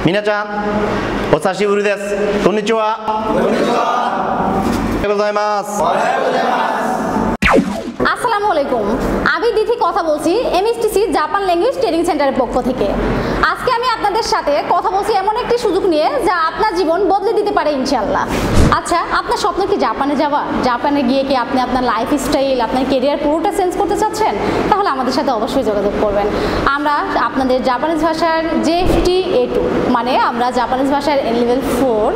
皆ちゃん、お久しぶりです。こんにちは。こんにちは。おはようございます。おはようございます。আসসালামু আলাইকুম। আমি দিথি কথা বলছি এমএসটিসি জাপান ল্যাঙ্গুয়েজ ট্রেনিং সেন্টারের পক্ষ থেকে। আজকে আমি আপনাদের সাথে কথা বলছি এমন একটি সুযোগ নিয়ে যা আপনার জীবন বদলে দিতে পারে ইনশাআল্লাহ। আচ্ছা, আপনার স্বপ্ন কি জাপানে যাওয়া? জাপানে গিয়ে কি আপনি আপনার লাইফস্টাইল, আপনার ক্যারিয়ার পুরোটা চেঞ্জ করতে চাচ্ছেন? তাহলে আমাদের সাথে অবশ্যই যোগাযোগ করবেন। আমরা আপনাদের জাপানিজ ভাষার JFT A2 মানে আমরা জাপানিজ ভাষার N level 4,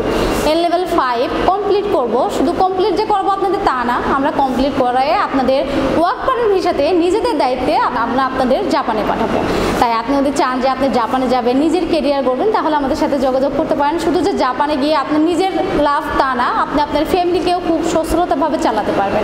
N level 5 complete করব। শুধু কমপ্লিট যে করব আপনাদের তা না, আমরা কমপ্লিট করায় আপনাদের ওয়ার্ক পারমিট ভিসাতে নিজেদের দায়িত্বে আমরা আপনাদের জাপানে পাঠাবো। তাই আপনি যদি চান যে আপনি জাপানে যাবেন, নিজের ক্যারিয়ার করবেন, তাহলে আমাদের সাথে যোগাযোগ করতে পারেন। শুধু যে জাপানে গিয়ে আপনি নিজের লাভ তা না, আপনি আপনার ফ্যামিলিকেও খুব সচ্ছলতাভাবে চালাতে পারবেন।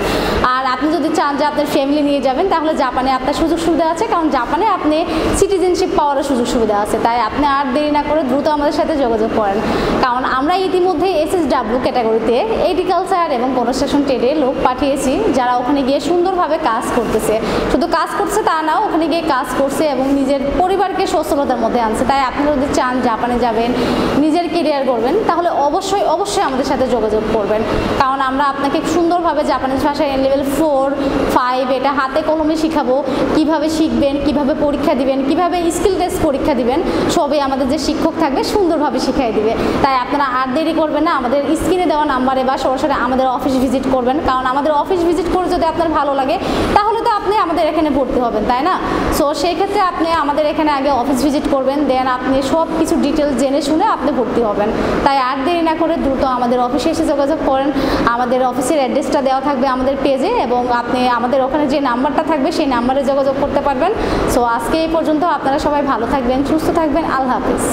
আর আপনি যদি চান যে আপনার ফ্যামিলি নিয়ে যাবেন, তাহলে জাপানে আপনার সুযোগ সুবিধা আছে, কারণ জাপানে আপনি সিটিজেনশিপ পাওয়ার সুযোগ সুবিধা আছে। তাই আপনি আর দেরি না করে দ্রুত আমাদের সাথে যোগাযোগ করেন, কারণ আমরা ইতিমধ্যে SSW ক্যাটাগরিতে এগ্রিকালচার এবং কনস্ট্রাকশন ট্রেডে লোক পাঠিয়েছি, যারা ওখানে গিয়ে সুন্দরভাবে কাজ করতেছে। শুধু কাজ করছে তা না, ওখানে গিয়ে কাজ করছে এবং নিজের পরিবারকে সচ্ছলতার মধ্যে আনছে। তাই আপনি যদি চান জাপানে যাবেন, নিজের ক্যারিয়ার করবেন, তাহলে অবশ্যই আমাদের সাথে যোগাযোগ করবেন, কারণ আমরা আপনাকে সুন্দরভাবে জাপানিজ ভাষায় N level 4, 5 এটা হাতে কলমে শিখাবো। কিভাবে শিখবেন, কিভাবে পরীক্ষা দিবেন, কিভাবে স্কিল টেস্ট পরীক্ষা দিবেন, সবই আমাদের যে শিক্ষক থাকবে সুন্দরভাবে শিখিয়ে দিবে। তাই আপনারা আর দেরি করবেন না, আমাদের স্ক্রিনে দেওয়া নাম্বারে বা সরাসরি আমাদের অফিস ভিজিট করবেন, কারণ আমাদের অফিস ভিজিট করে যদি আপনার ভালো লাগে তাহলে তো আপনি আমাদের এখানে ভর্তি হবেন, তাই না? সো সেই ক্ষেত্রে আপনি আমাদের এখানে আগে অফিস ভিজিট করবেন, দেন আপনি সব কিছু ডিটেলস জেনে শুনে আপনি ভর্তি হবেন। তাই আর দেরি না করে দ্রুত আমাদের অফিসে এসে যোগাযোগ করেন। আমাদের অফিসের অ্যাড্রেসটা দেওয়া থাকবে আমাদের পেজে, এবং আপনি আমাদের ওখানে যে নাম্বারটা থাকবে সেই নাম্বারে যোগাযোগ করতে পারবেন। সো আজকে এই পর্যন্ত। আপনারা সবাই ভালো থাকবেন, সুস্থ থাকবেন। আল্লাহ হাফিজ।